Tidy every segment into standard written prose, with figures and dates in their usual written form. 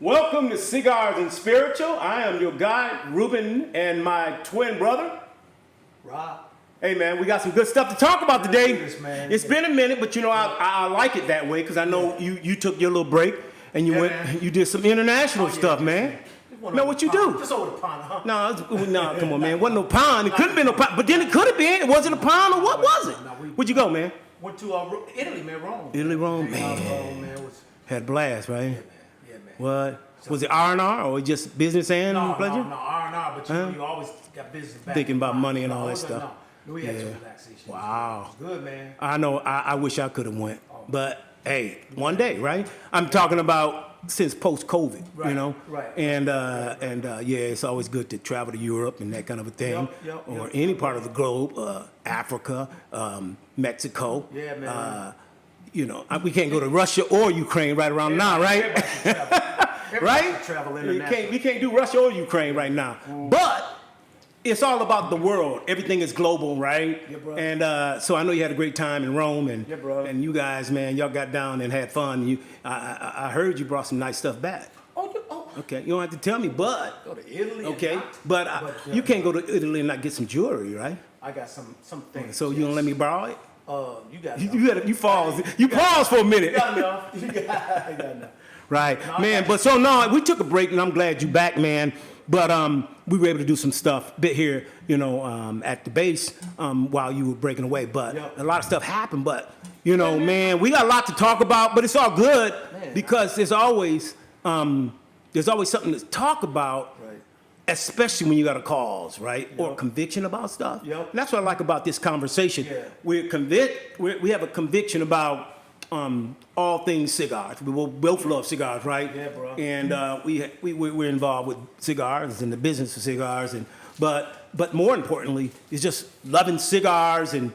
Welcome to Cigars and Spiritual. I am your guy, Ruben, and my twin brother, Rob. Hey man, we got some good stuff to talk about today. Man. It's been a minute, but you know I like it that way because I know you took your little break and you went you did some international stuff, man. Man, what you do? Just over the pond, huh? No, come on, man. Wasn't no pond. It could have been no pond, but then it could have been. Was it a pond or what was it? Where'd you go, man? Went to Italy, man, Rome. Italy, Rome, man. Man. Had a blast, right? Yeah, man. What? Was it R&R or just business and pleasure? No, R&R, but you always got business back. Thinking about money and all that stuff. No, we had some relaxation. Wow. It was good, man. I know. I wish I could have went, but hey, one day, right? I'm talking about since post-COVID, you know. Right. And yeah, it's always good to travel to Europe and that kind of a thing, or any part of the globe, Africa, Mexico. Yeah, man. You know, we can't go to Russia or Ukraine right around now, right? Right? Travel We can't do Russia or Ukraine right now, but. It's all about the world. Everything is global, right? Yeah, bro. And so I know you had a great time in Rome, and bro. You guys, man, y'all got down and had fun. I heard you brought some nice stuff back. Oh. Okay, you don't have to tell me, but Go to Italy. okay, but you can't go to Italy and not get some jewelry, right? I got some things. So you gonna let me borrow it? You got enough. You pause for a minute. You got enough. You got enough. Right, man. But so no, we took a break, and I'm glad you back, man. But we were able to do some stuff bit here, you know, at the base while you were breaking away. But a lot of stuff happened. But you know, man, we got a lot to talk about. But it's all good because there's always something to talk about, especially when you got a cause, right, or conviction about stuff. And that's what I like about this conversation. We have a conviction about all things cigars. We both love cigars, right? Yeah, bro. And we're involved with cigars and the business of cigars, but more importantly, it's just loving cigars and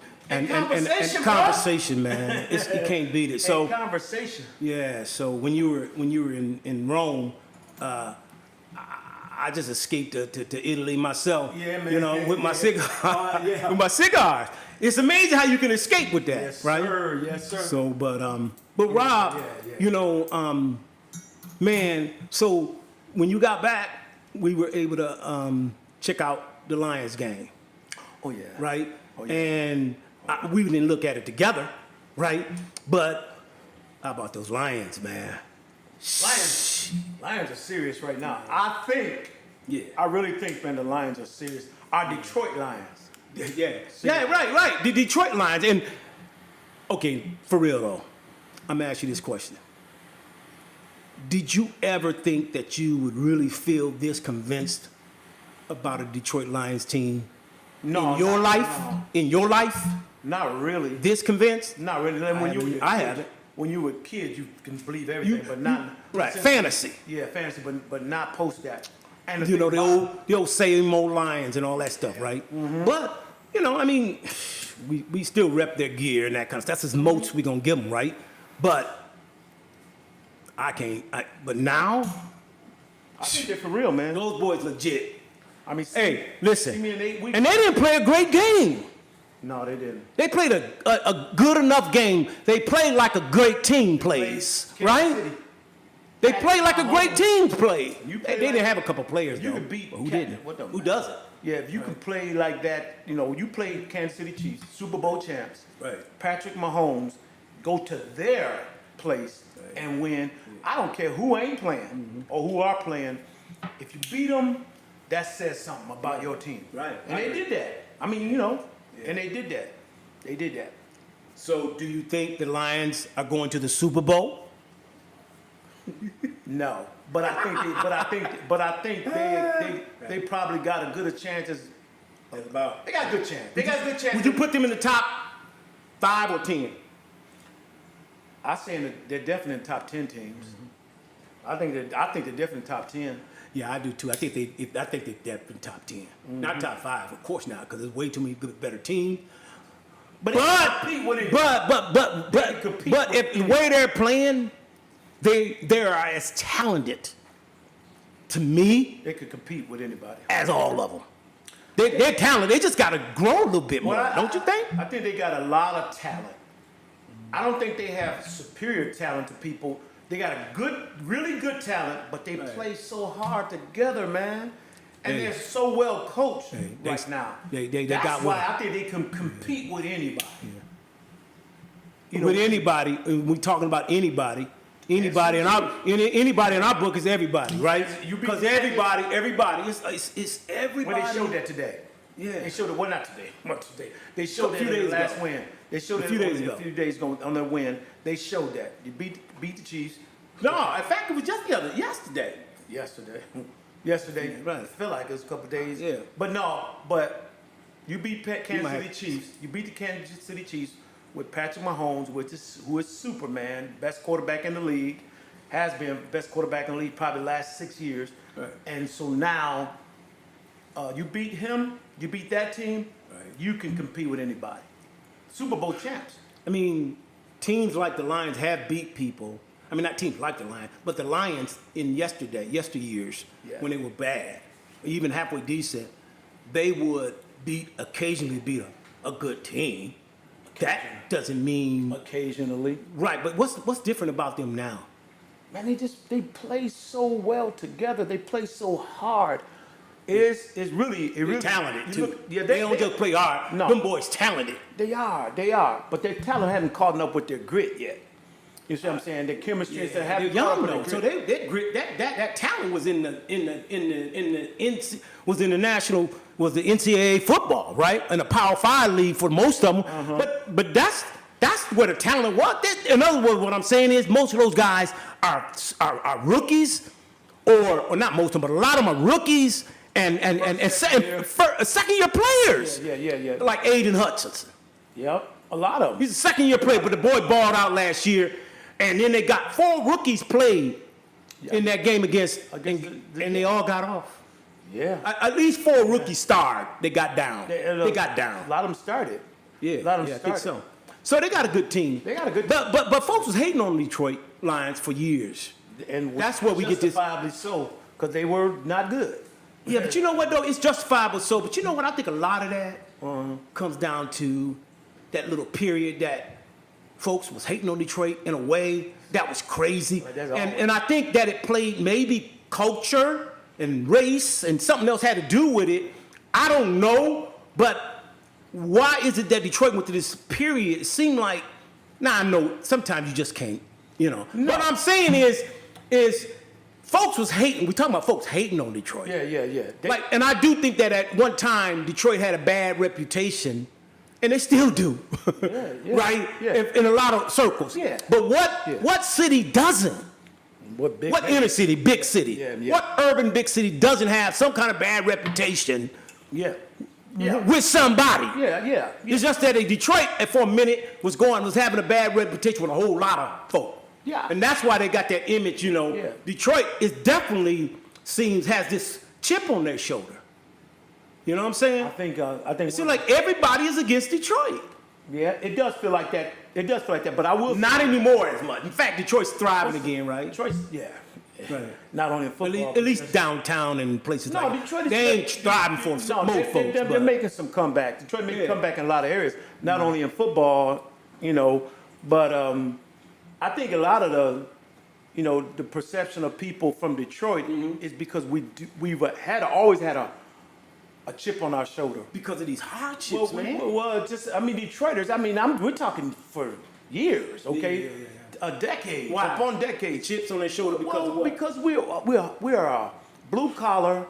conversation, man. You can't beat it. So conversation. Yeah. So when you were in Rome, I just escaped to Italy myself. Yeah, man. You know, with my cigar, with my cigars. It's amazing how you can escape with that, right? Sir. Yes, sir. So, but Rob, you know, man. So when you got back, we were able to check out the Lions game. Oh yeah. Right. Oh, yeah. And we didn't look at it together, right? But how about those Lions, man? Lions are serious right now. I really think, man, the Lions are serious. Our Detroit Lions. Right. The Detroit Lions. And okay, for real though, I'm gonna ask you this question. Did you ever think that you would really feel this convinced about a Detroit Lions team in your life? Not really. This convinced? Not really. I haven't. When you were a kid, you can believe everything, but not fantasy. Yeah, fantasy, but not post that. And you know the old same old Lions and all that stuff, right? Mm-hmm. But you know, I mean, we still rep their gear and that kind of stuff. That's as most we gonna give them, right? But but now, I think they're for real, man. Those boys legit. I mean, hey, listen, and they didn't play a great game. No, they didn't. They played a good enough game. They played like a great team plays, right? They played like a great team plays. They didn't have a couple players, you though. can beat who didn't? Who doesn't? Yeah, if you can play like that, you know, you play Kansas City Chiefs, Super Bowl champs, Patrick Mahomes, go to their place and win. I don't care who ain't playing or who are playing. If you beat them, that says something about your team. Right. And they did that. I mean, you know, and they did that. They did that. So, do you think the Lions are going to the Super Bowl? No, but I think they probably got a good chance as about. They got a good chance. They got a good chance. Would you put them in the top 5 or 10? I say they're definitely in the top 10 teams. Mm-hmm. I think they're definitely top 10. Yeah, I do too. I think they're definitely top 10. Mm-hmm. Not top 5, of course not, because there's way too many good, better teams. But if the way they're playing, they are as talented to me. They could compete with anybody. As all of them. They're talented. They just got to grow a little bit more, don't you think? I think they got a lot of talent. I don't think they have superior talent to people They got a really good talent, but they play so hard together, man. And Hey. they're so well coached They- right now. they That's got why one. I think they can compete with anybody. With anybody, we talking about anybody. Anybody in our book is everybody, right? Because everybody, it's everybody. Well, they showed that today. Yeah. They showed it. Well, not today. Not today. They showed A that few in days the last ago. win. They showed A it few days ago. a few days ago on their win. They showed that you beat the Chiefs No, in fact, it was just yesterday. yesterday. Yesterday, Right. I feel like it was a couple days. Yeah. But you beat Kansas might City have- Chiefs. You beat the Kansas City Chiefs with Patrick Mahomes, who is Superman, best quarterback in the league, has been best quarterback in the league probably the last 6 years. Right. And so now you beat him, you beat that team, Right. you can compete with anybody. Super Bowl champs. I mean, teams like the Lions have beat people. I mean, not teams like the Lions, but the Lions in yesteryears, Yeah. when they were bad, even halfway decent, they would occasionally beat a good team. That doesn't mean Occasionally. right. But what's different about them now? Man, they play so well together. They play so hard. It's really They're talented you too. look- yeah, they don't just play hard. No. Them boys talented. They are, but their talent haven't caught up with their grit yet. You see what I'm saying? Their chemistry is They're haven't caught young up though, with so their grit. they grit that talent was in the national was the NCAA football, right? In the Power 5 league for most of them. Uh-huh. But that's where the talent was. In other words, what I'm saying is most of those guys are rookies, or not most of them, but a lot of them are rookies and second year players. Yeah. Like Aiden Hutchinson. Yep, a lot of them. He's a second year player, but the boy balled out last year. And then they got 4 rookies played in that game and they all got off. Yeah. At least 4 rookies starred. They got down. They got A down. lot of them started. Yeah, A lot of them I think started. so. So they got a good team. They got a good But folks was hating on Detroit Lions for years. And That's where we get this- justifiably so, because they were not good. Yeah, but you know what though? It's justifiable so. But you know what? I think a lot of that comes down to that little period that folks was hating on Detroit in a way that was crazy. But that's always- And I think that it played maybe culture and race and something else had to do with it. I don't know, but why is it that Detroit went through this period? It seemed like, I know sometimes you just can't, No. What I'm saying is folks was hating. We're talking about folks hating on Detroit. Yeah. Like, and I do think that at one time Detroit had a bad reputation, and they still do, right? Yeah. In a lot of circles. Yeah. But Yeah. what city doesn't? What big? What inner city, big city? Yeah. What urban big city doesn't have some kind of bad reputation Yeah. with somebody? Yeah. It's just that Detroit, for a minute, was having a bad reputation with a whole lot of folk. Yeah. And that's why they got that image, Yeah. Detroit is definitely has this chip on their shoulder. You know what I'm saying? I think. It seems like everybody is against Detroit. Yeah, it does feel like that. But I will. Not anymore as much. In fact, Detroit's thriving again, right? Detroit's, yeah. Right. Not only in football. At least downtown and places No, like that. Detroit is. They ain't thriving for No, most folks. they're but- making some comeback. Detroit making Yeah. comeback in a lot of areas. Not only in football, but I think a lot of the perception of people from Detroit is because we've always had a chip on our shoulder. because of these hardships, man. Detroiters. We're talking for years, okay, Yeah. a decade, Why? upon decades. Chips on their shoulder because Well, of what? because we're a blue collar,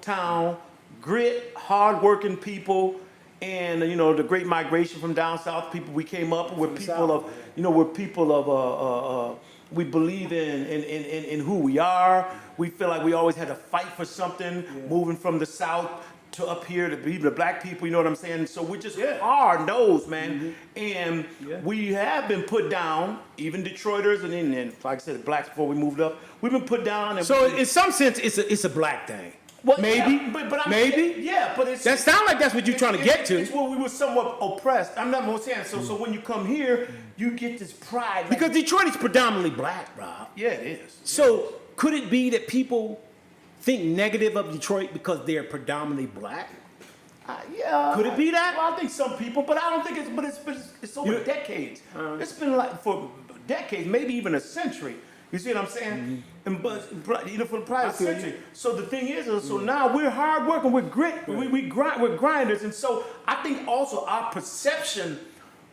town, grit, hard working people, and the great migration from down south. People we came up with people South, of, we're people of we believe in who we are. We feel like we always had to fight for something, moving from the south to up here to be the black people. You know what I'm saying? So we're just hard nosed, man, and we have been put down. Even Detroiters and like I said, blacks before we moved up, we've been put down. And So in some sense, it's a black thing. well, maybe, yeah, but maybe. but it's That sounds like that's what you're trying to get to. It's where we were somewhat oppressed. I'm not more saying so when you come here, you get this pride like- Because Detroit is predominantly black, Rob. yeah, it is. So could it be that people think negative of Detroit because they're predominantly black? Yeah. Could it be that? Well, I think some people, but I don't think it's over decades. It's been like for decades, maybe even a century. You see what I'm saying? And but for the prior feel you. century. So the thing is, so now we're hard working, we're grit, we grind, we're grinders, and so I think also our perception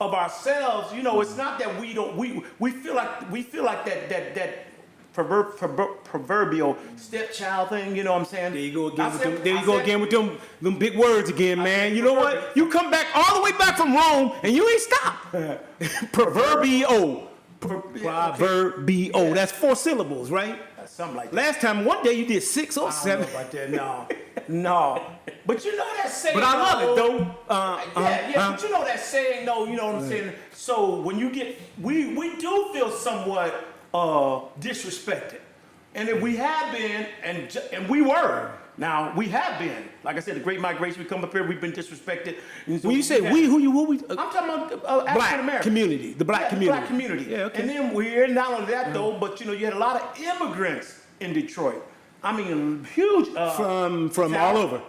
of ourselves, it's not that we don't we feel like that proverbial stepchild thing. You know what I'm saying? There you go again with them big words again, man. You know what? You come back all the way back from Rome and you ain't stopped. Proverbio. Proverbio. That's 4 syllables, right? Something like that. Last time, one day you did 6 or 7. About that, no. But you know that saying. But I love it though. But you know that saying though. You know what I'm saying. So when you get, we do feel somewhat disrespected, and if we have been, and we were. Now we have been, like I said, the Great Migration. We come up here, we've been disrespected. And so When you say we, who we? I'm talking about African Black American community, the black community. Black community. Yeah, okay. And then we're not only that though, but you had a lot of immigrants in Detroit. I mean, huge From talent. all over.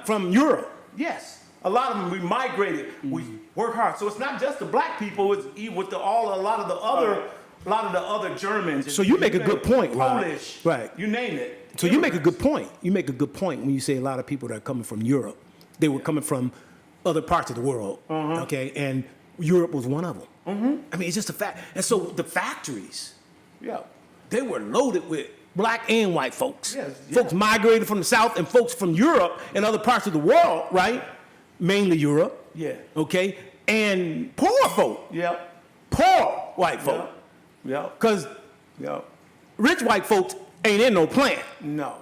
From Europe. Yes, a lot of them we migrated. We work hard, so it's not just the black people. It's with a lot of the other Germans. So you make a good point, Rob. Polish, Right. You name it. So you make a good point. You make a good point when you say a lot of people that are coming from Europe. They were coming from other parts of the world, okay? And Europe was one of them. I mean, it's just a fact. And so the factories, they were loaded with black and white folks. Yes, Folks migrated from the South and folks from Europe and other parts of the world, right? Mainly Europe. Yeah. Okay? And poor folk. Yep. Poor white folk. Yep. Because Yep. rich white folks ain't in no plant. No.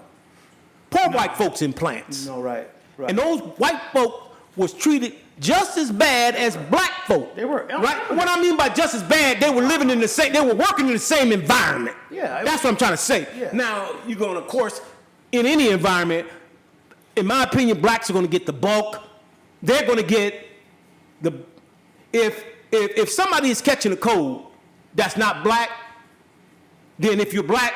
Poor white folks in plants. No. Right. Right. And those white folk was treated just as bad as black folk. They were. Right? What I mean by just as bad, they were living in the same, they were working in the same environment. Yeah. That's what I'm trying to say. Yeah. Now, you're going to, of course, in any environment, in my opinion, blacks are going to get the bulk. They're going to get the, if somebody is catching a cold that's not black, then if you're black,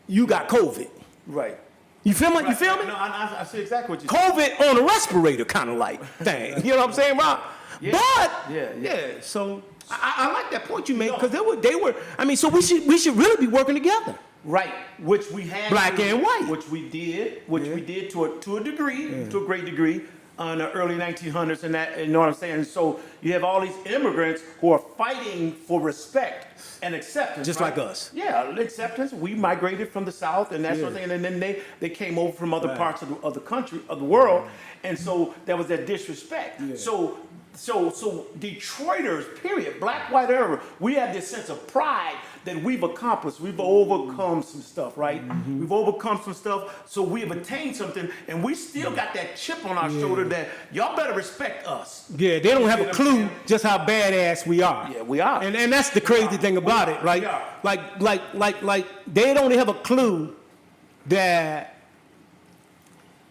you got COVID. Right. You feel me? You feel me? No, I see exactly what you're saying. COVID on a respirator kind of like thing. You know what I'm saying, Rob? Yeah. But Yeah. So I like that point you made because they were. I mean, so we should really be working together. Right, which we had Black to, and white. which we did to a degree, to a great degree, in the early 1900s, and that, you know what I'm saying. So you have all these immigrants who are fighting for respect and acceptance, Just right? like us. Yeah, acceptance. We migrated from the South and that sort of thing, and then they came over from other parts of the country, of the world, and so there was that disrespect. Yeah. So Detroiters, period, black, white, whatever, we have this sense of pride that we've accomplished. We've overcome some stuff, right? We've overcome some stuff, so we have attained something, and we still got that chip on our shoulder that y'all better respect us. Yeah, they don't have a what I'm clue saying? just how badass we are. Yeah, we are. And that's the crazy thing about it, right? We are. Like they don't have a clue that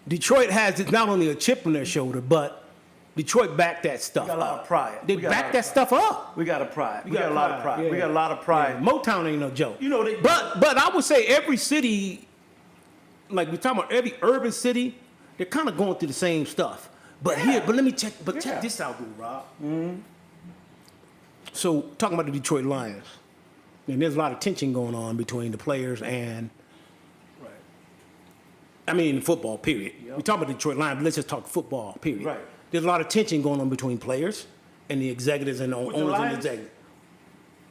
Detroit has not only a chip on their shoulder, but Detroit backed that stuff. We got a lot of pride. They We got a lot backed of that stuff up. We got a pride. We got a lot of pride. Yeah. We got a lot of pride. Motown ain't no joke. You know, but I would say every city, like we're talking about every urban city, they're kind of going through the same stuff. But let me check. But check this out, dude, Rob. So talking about the Detroit Lions, and there's a lot of tension going on between the players and, I mean, football. Period. We talk about the Detroit Lions, but let's just talk football. Period. Right. There's a lot of tension going on between players and the executives and the owners and the Lions? executives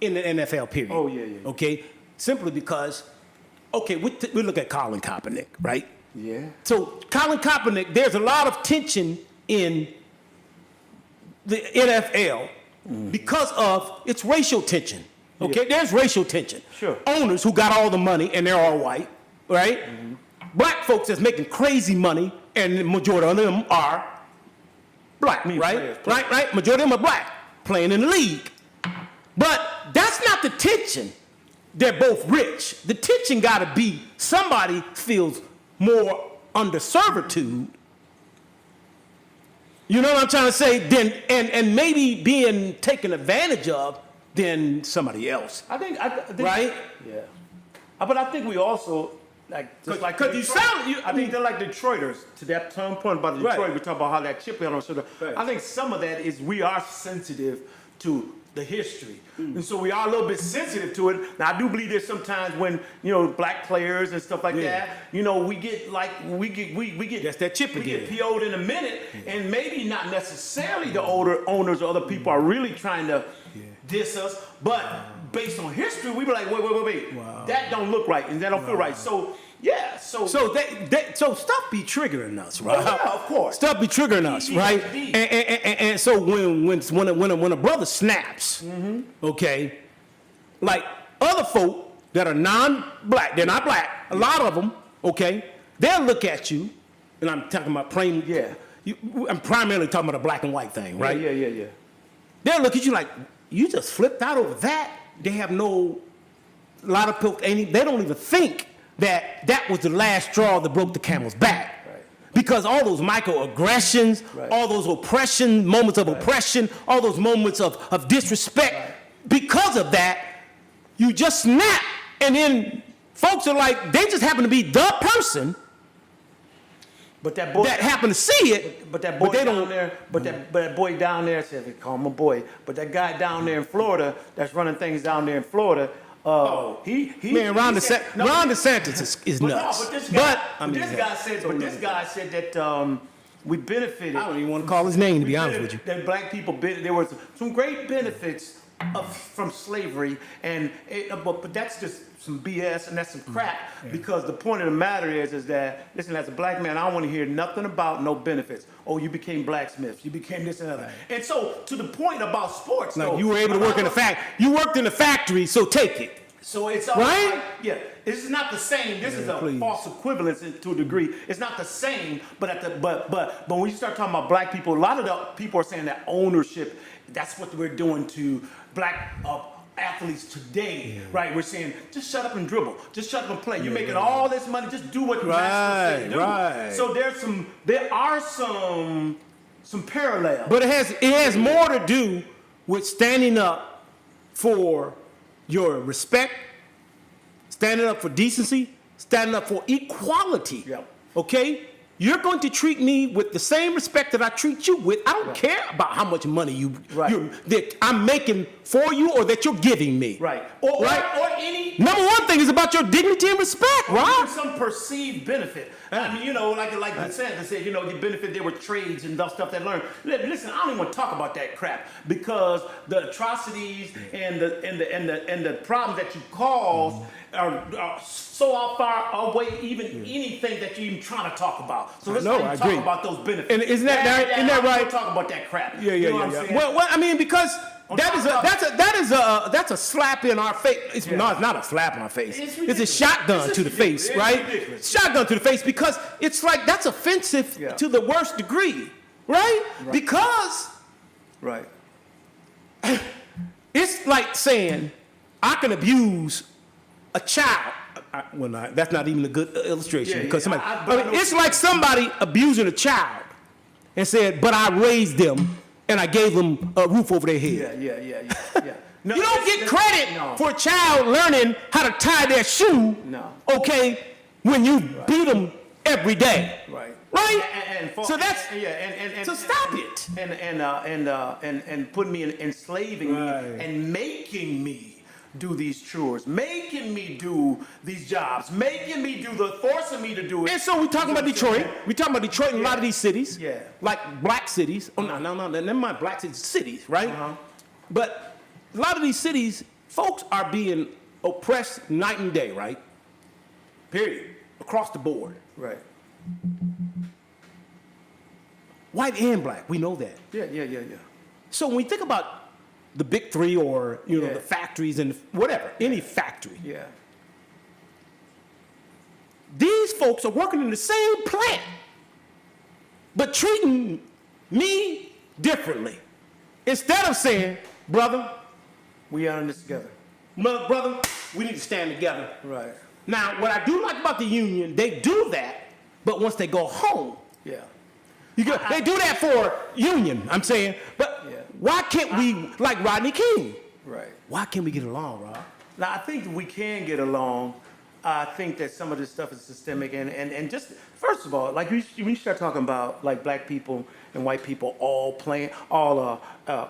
in the NFL. Period. Oh, yeah. Okay, simply because, okay, we look at Colin Kaepernick, right? Yeah. So Colin Kaepernick, there's a lot of tension in the NFL because of its racial tension. Okay, there's racial tension. Sure. Owners who got all the money and they're all white, right? Black folks that's making crazy money and the majority of them are black, right? players. Right? Majority of them are black, playing in the league. But that's not the tension. They're both rich. The tension got to be somebody feels more under servitude. You know what I'm trying to say? Then and maybe being taken advantage of than somebody else. I think Right? Yeah. But I think we also just like 'cause you Detroit- sound- I think they're like Detroiters. To that term point about Detroit, Right. we talk about how that chip on our shoulder. Right. I think some of that is we are sensitive to the history. And so we are a little bit sensitive to it. Now I do believe there's sometimes when, black players and stuff like that, we get That's that chip we again. get PO'd in a minute, and maybe not necessarily the older owners or other people are really trying to diss us, but based on history, we be like, wait, that don't look right and that don't feel right. So so So stuff be triggering us, right? yeah, of course. Stuff be triggering us, right? Indeed. And so when a brother snaps, okay, like other folk that are non-black, they're not black, a lot of them, okay, they'll look at you, and I'm talking about I'm primarily talking about a black and white thing, right? Yeah. They'll look at you like, you just flipped out over that. They have a lot of people, they don't even think that was the last straw that broke the camel's back. Right. Because all those microaggressions, all those moments of oppression, all those moments of disrespect, because of that, you just snap, and then folks are like, they just happen to be the person But that boy that happen to see it, But that boy they down don't. there, that boy down there said, "They call him a boy." But that guy down there in Florida, that's running things down there in Florida, he Man, Ron he said- DeSantis is but nuts. No, but this guy, I mean, this guy said that we benefited. I don't even want to call his name, to be honest with you. That black people, there was some great benefits from slavery, but that's just some BS and that's some crap. Because the point of the matter is that, listen, as a black man, I don't want to hear nothing about no benefits. Oh, you became blacksmiths, you became this and other. And so, to the point about sports, Like though, you were able to work in the factory. You worked in the factory, so take it. so it's all Right? this is not the same. This is a please. false equivalence to a degree. It's not the same, but when you start talking about black people, a lot of the people are saying that ownership. That's what we're doing to black athletes today, right? We're saying just shut up and dribble, just shut up and play. You're making all this money, just do what you're supposed to do. Right. So there are some parallels. But it has more to do with standing up for your respect, standing up for decency, standing up for equality. Yep. Okay? You're going to treat me with the same respect that I treat you with. I don't care about how much money that I'm making for you or that you're giving me. Right. Or any Number one thing is about your dignity and respect, even Rob. some perceived benefit. I mean, like DeSantis said, the benefit there were trades and stuff that learned. Listen, I don't even want to talk about that crap because the atrocities and the problems that you cause are so far away even anything that you're even trying to talk about. So let's not even talk about those benefits. And isn't that right? Don't talk about that crap. Yeah. You know what I'm saying? Well, I mean, because that's a slap in our face. No, it's not a slap in our face. It's a shotgun to the face, right? Ridiculous. Shotgun to the face because it's like that's offensive to the worst degree, right? Because Right. it's like saying I can abuse a child. That's not even a good illustration because somebody. It's like somebody abusing a child and said, "But I raised them and I gave them a roof over their head." Yeah. No, You don't get credit for a child learning how to tie their shoe. No. Okay, when you beat them every day. Right. Right. So that's and so stop it. And putting me in enslaving Right. me and making me do these chores, making me do these jobs, forcing me to do it. And so we talking about Detroit. We talking about Detroit and a lot of these cities. Yeah. Like black cities. Oh no, never mind black cities, right? But a lot of these cities, folks are being oppressed night and day, right? Period. Across the board. Right. White and black, we know that. Yeah. So when we think about the big three or the factories and whatever, any factory, Yeah. these folks are working in the same plant, but treating me differently. Instead of saying, brother, We are in this together. brother, we need to stand together. Right. Now, what I do like about the union, they do that, but once they go home, Yeah. they do that for union, I'm saying, but why can't we, like Rodney King, Right. why can't we get along, Rob? Now, I think we can get along. I think that some of this stuff is systemic and just, first of all, like when you start talking about like black people and white people all playing, are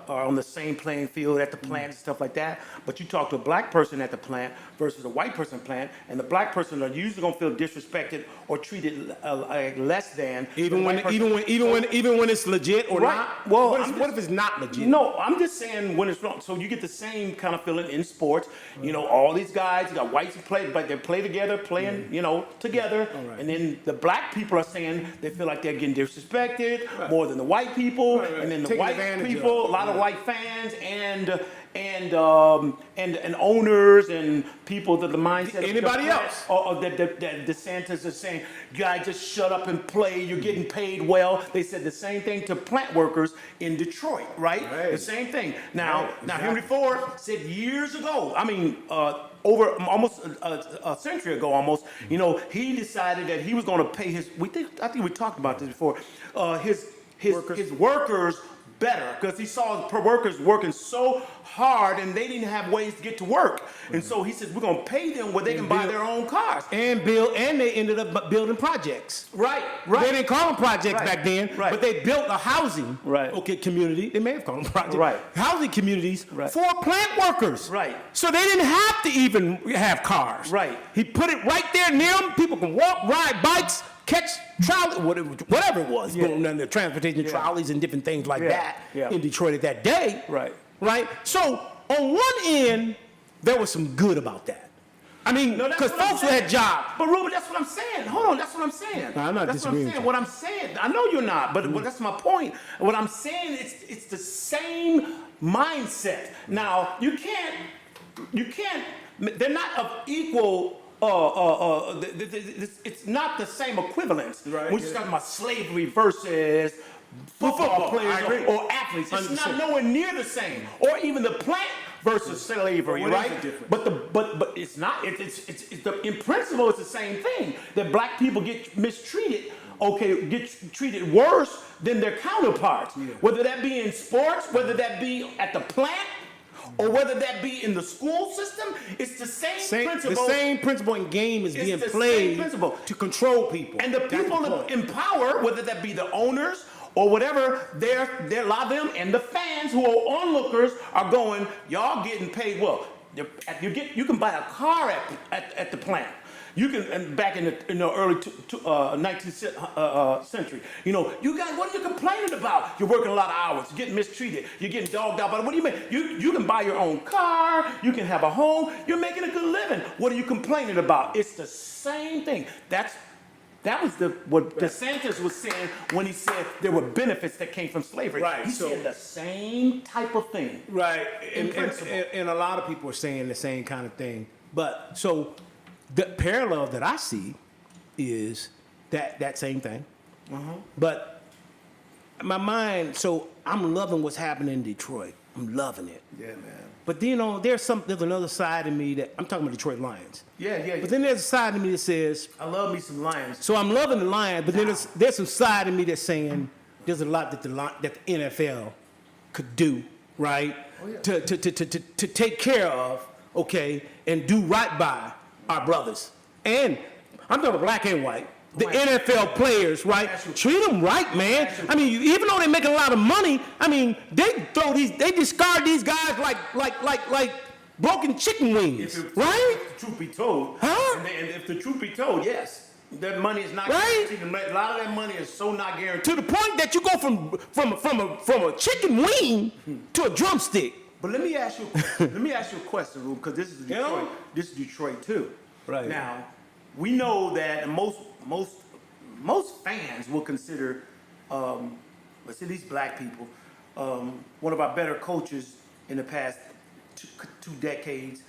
on the same playing field at the plant and stuff like that. But you talk to a black person at the plant versus a white person plant, and the black person are usually gonna feel disrespected or treated like less than. Even the when white person. even when it's legit or Right. not. Well, What if it's not legit? No, I'm just saying when it's wrong. So you get the same kind of feeling in sports. You know, all these guys, you got whites who play, but they play together, playing, together. Right. And then the black people are saying they feel like they're getting disrespected more than the white people. Right. And then the Taken white advantage people, of. a lot of white fans and owners and people that the mindset of Anybody the plant- else. or that DeSantis is saying, guys, just shut up and play. You're getting paid well. They said the same thing to plant workers in Detroit, right? Right. The same thing. Now, Right, now exactly. Henry Ford said years ago. I mean, over almost a century ago, almost. He decided that he was going to pay his. I think we talked about this before. His workers better because he saw the workers working so hard and they didn't have ways to get to work. And so he says, we're going to pay them where they can buy their own cars. And they ended up building projects. Right. They didn't call them projects Right. back then, Right. but they built a housing Right. community. They may have called them projects. Right. Housing communities Right. for plant workers. Right. So they didn't have to even have cars. Right. He put it right there near them. People can walk, ride bikes, catch trolley, whatever it was, Yeah. going on the transportation Yeah. trolleys and different things like Yeah. that Yeah. in Detroit at that day. Right. Right. So on one end, there was some good about that. I mean, No, that's because what I'm folks who saying. had jobs. But Ruben, that's what I'm saying. Hold on, that's what I'm saying. No, I'm not that's disagreeing with What I'm you. saying. What I'm saying. I know you're not, but that's my point. What I'm saying is it's the same mindset. Now you can't. They're not of equal. It's not the same equivalence. Right. We're just talking about slavery versus football I players agree. or athletes. It's 100%. not nowhere near the same. Or even the plant versus slavery, What is right? the difference? But it's not. In principle, it's the same thing. That black people get mistreated. Get treated worse than their counterparts. Whether that be in sports, whether that be at the plant, or whether that be in the school system, it's the same principle. The same principle in game is It's being the same played principle. to control people. And the That's people point. in power, whether that be the owners or whatever, they're a lot of them and the fans who are onlookers are going, y'all getting paid well. You can buy a car at the plant. You can, and back in the early 19th century, you guys, what are you complaining about? You're working a lot of hours, you're getting mistreated, you're getting dogged out. But what do you mean? You can buy your own car, you can have a home, you're making a good living. What are you complaining about? It's the same thing. That was what DeSantis was saying when he said there were benefits that came from slavery. Right, He so- said the same type of thing. Right, In principle. and a lot of people are saying the same kind of thing. But so the parallel that I see is that same thing. But my mind, so I'm loving what's happening in Detroit. I'm loving it. Yeah, man. But there's another side of me that I'm talking about Detroit Lions. Yeah. But then there's a side of me that says, I love me some Lions. so I'm loving the Lions, but then there's some side of me that's saying there's a lot that the NFL could do, right? To take care of, okay, and do right by our brothers. And I'm talking black and white. The NFL players, right? Treat them right, man. I mean, even though they make a lot of money, I mean, they discard these guys like broken chicken wings, right? If the truth be told, Huh? and if the truth be told, yes, that money is not Right? guaranteed. A lot of that money is so not guaranteed. To the point that you go from a chicken wing to a drumstick. But let me ask you a question, Rube, because this is Detroit. Yeah. This is Detroit too. Right. Now, we know that most fans will consider, let's say these black people, one of our better coaches in the past two decades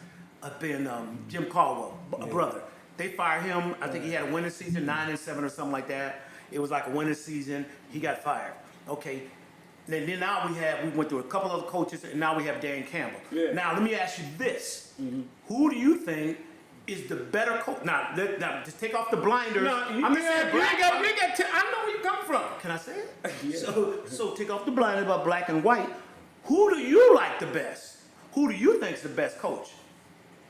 have been Jim Caldwell, a brother. They fired him. I think he had a winning season, 9-7 or something like that. It was like a winning season. He got fired. Okay. Then now we went through a couple other coaches, and now we have Dan Campbell. Yeah. Now let me ask you this: Who do you think is the better coach? Now just take off the blinders. I'm just saying black. I know where you come from. Can I say it? Yeah. So take off the blinders about black and white. Who do you like the best? Who do you think is the best coach?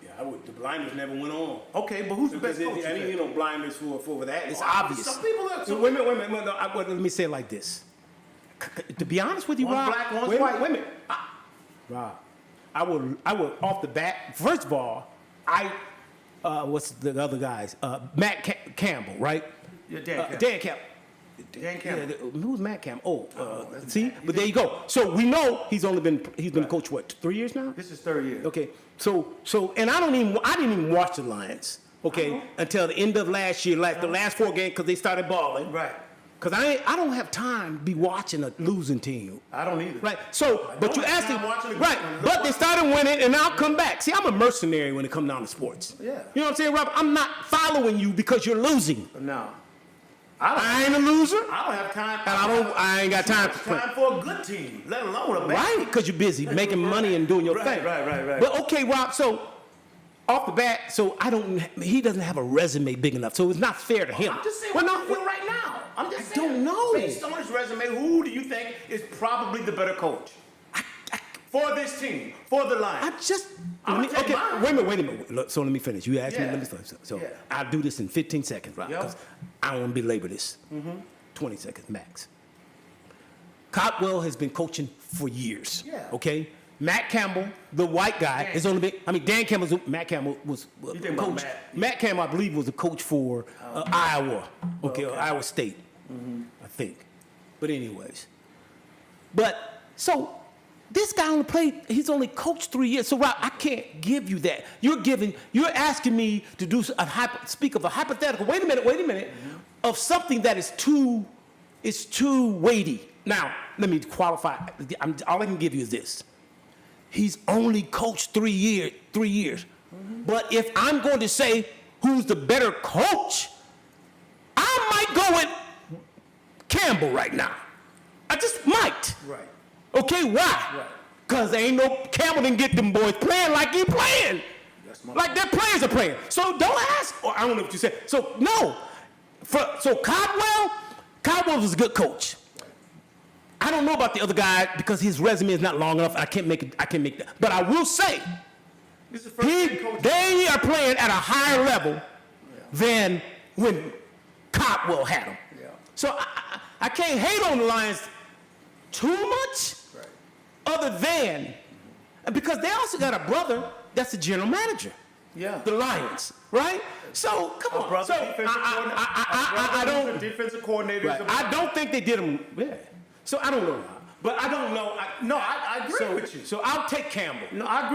Yeah, the blinders never went on. Okay, but who's the best coach? I didn't need no blinders for that. It's Oh, obvious. some people are- Wait a minute. No, let me say it like this. To be honest with you, One's Rob, black, one's wait, white. Wait a minute, Rob. I will off the bat. First of all, what's the other guys? Matt Campbell, right? Yeah, Dan Campbell. Dan Campbell. Dan Campbell. Yeah, who's Matt Campbell? that's See, Matt. but there you go. So we know he's been a coach what 3 years now. This is third year. Okay, so and I didn't even watch the Lions. Okay, until the end of last year, like the last 4 games, because they started balling. Right. Because I don't have time to be watching a losing team. I don't either. Right. So, but you don't have asked time me, watching the- right? But they started winning, and I'll come back. See, I'm a mercenary when it comes down to sports. Yeah. You know what I'm saying, Robert? I'm not following you because you're losing. No. I ain't a loser, I don't have time. and I ain't got time to play. Time for a good team, let alone a bad. Right? Because you're busy making money and doing your Right, thing. right. But okay, Rob. So off the bat, so he doesn't have a resume big enough, so it's not fair to him. I'm just saying Well, what no, you feel right now. I'm just I saying. don't know. Based on his resume, who do you think is probably the better coach for this team, for the Lions? I just I'm gonna take okay. mine. Wait a minute. Look, so let me finish. You asked me. Yeah. Let me finish. So Yeah. I'll do this in 15 seconds, right? Yep. Because I don't want to belabor this. 20 seconds max. Cotwell has been coaching for years. Yeah. Okay. Matt Campbell, the white guy, Dan. is only been. I mean, Matt Campbell was You think about coach. Matt. Matt Campbell, I believe, was the coach for Iowa. Okay, or Okay. Iowa State, I think. But anyways, but so this guy only played. He's only coached 3 years. So Rob, I can't give you that. You're asking me to do speak of a hypothetical. Wait a minute. Of something that is too weighty. Now, let me qualify. All I can give you is this. He's only coached 3 years. But if I'm going to say who's the better coach, I might go with Campbell right now. I just might. Right. Okay, why? Right. Because Campbell didn't get them boys playing like he playing. That's my Like their players are playing. So don't ask, or I don't know what you said. So no. So Caldwell was a good coach. I don't know about the other guy because his resume is not long enough. I can't make that. But I will say, This is the first head coach. they are playing at a higher level than when Cotwell had them. Yeah. So I can't hate on the Lions too much, Right. other than because they also got a brother that's the general manager. Yeah. The Lions, right? So come on. Brother So defensive coordinator. I don't. Defensive coordinator. Right. I don't think they did them. Yeah. So I don't know. But I don't know. I agree with you. So I'll take Campbell. No, I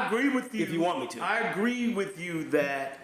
agree with you. If you want me to. I agree with you that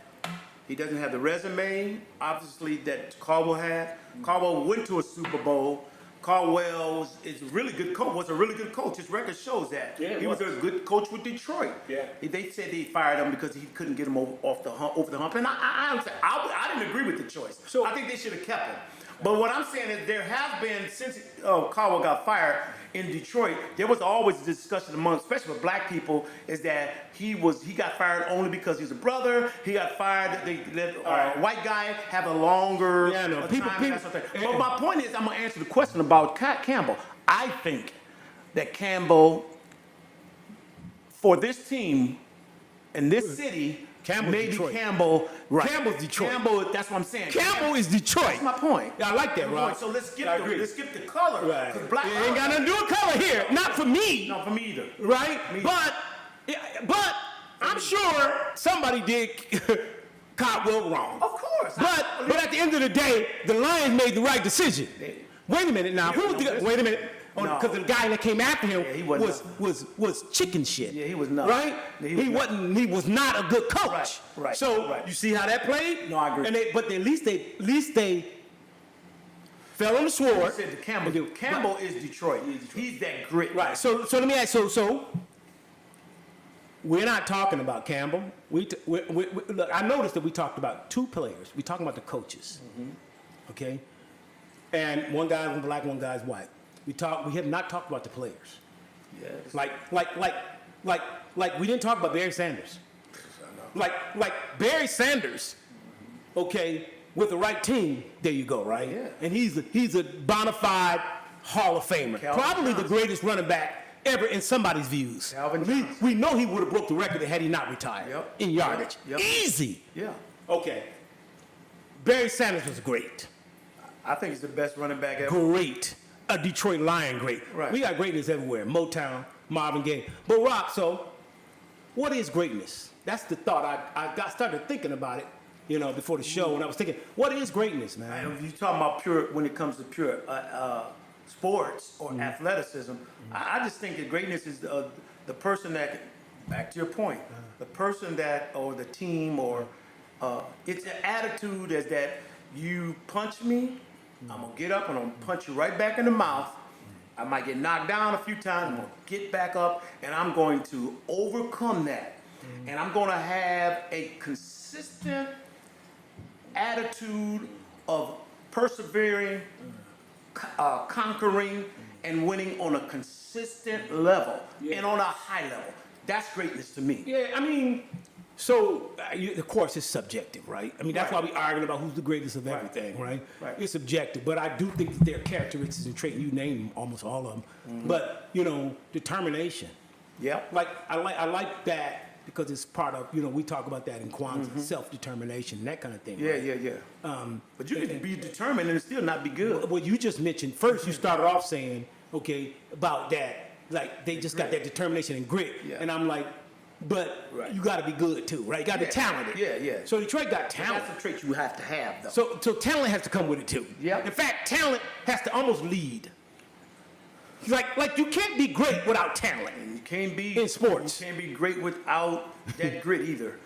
he doesn't have the resume, obviously, that Caldwell had. Caldwell went to a Super Bowl. Caldwell is a really good coach. Was a really good coach. His record shows that. Yeah, he was a good coach with Detroit. Yeah. They said they fired him because he couldn't get him over the hump. And I didn't agree with the choice. So- I think they should have kept him. But what I'm saying is there have been, since Caldwell got fired in Detroit, there was always a discussion among, especially with black people, is that he got fired only because he's a brother. He got fired. They let white guy have a longer Yeah, I know. time People- and that sort of thing. But eh. my point is, I'm gonna answer the question about Campbell. I think that Campbell, for this team in this city, Campbell's maybe Detroit. Campbell. Right. Campbell's Detroit. Campbell. That's what I'm saying. Campbell is Detroit. That's my point. Yeah, I like that, My Rob. point. So let's skip I agree. the color. Right. 'Cause black It ain't got nothing to do with color here. Not for me. No, for me either. Right? Me. But I'm sure somebody did Cotwell wrong. Of course. But at the end of the day, the Lions made the right decision. Wait a minute now. Who was the guy? Wait a minute. No. Because the guy that came after him Yeah, he wasn't was chicken shit. Yeah, he was nuts. Right? Yeah, he He was was not a good coach. Right, So right. you see how that played? No, I agree. And but at least they fell on the I sword. said to Campbell. Campbell is Detroit. He's that grit. Right. So let me ask. So we're not talking about Campbell. Look, I noticed that we talked about 2 players. We talking about the coaches. Okay. And one guy's black, one guy's white. We have not talked about the players. Yes. Like we didn't talk about Barry Sanders. Like Barry Sanders. Okay, with the right team, there you go, right? Yeah. And he's a bona fide Hall of Famer. Calvin Probably the Johnson. greatest running back ever in somebody's views. Calvin Johnson. We know he would have broke the record had he not retired Yep. in yardage. Yep. Easy. Yeah. Okay. Barry Sanders was great. I think he's the best running back ever. Great. a Detroit Lion great. Right. We got greatness everywhere. Motown, Marvin Gaye. But Rob, so what is greatness? That's the thought. I started thinking about it, you know, before the show, and I was thinking, what is greatness, man? If you talking about pure, when it comes to pure sports or athleticism, I just think that greatness is the person that, back to your point, the person that, or the team, or it's an attitude as that you punch me, I'm gonna get up and I'm gonna punch you right back in the mouth. I might get knocked down a few times, I'm gonna get back up, and I'm going to overcome that. And I'm gonna have a consistent attitude of persevering, conquering, and winning on a consistent level and on a high level. That's greatness to me. Yeah, I mean, so of course it's subjective, right? I mean, that's why we arguing about who's the greatest of everything, right? Right. It's subjective, but I do think that there are characteristics and traits. You name almost all of them, but you know, determination. Yep. Like I like that because it's part of, you know, we talk about that in Kwanzaa, self-determination, that kind of thing. Yeah, right? yeah. But you can be determined and still not be good. Well, you just mentioned first. You started off saying, okay, about that, like they just got that determination and grit, Yeah. and I'm like, but you got to be good too, right? You got to be talented. Yeah, yeah. So Detroit got talent. That's a trait you have to have, though. So talent has to come with it too. Yep. In fact, talent has to almost lead. Like you can't be great without talent. You can't be In sports. You can't be great without that grit either.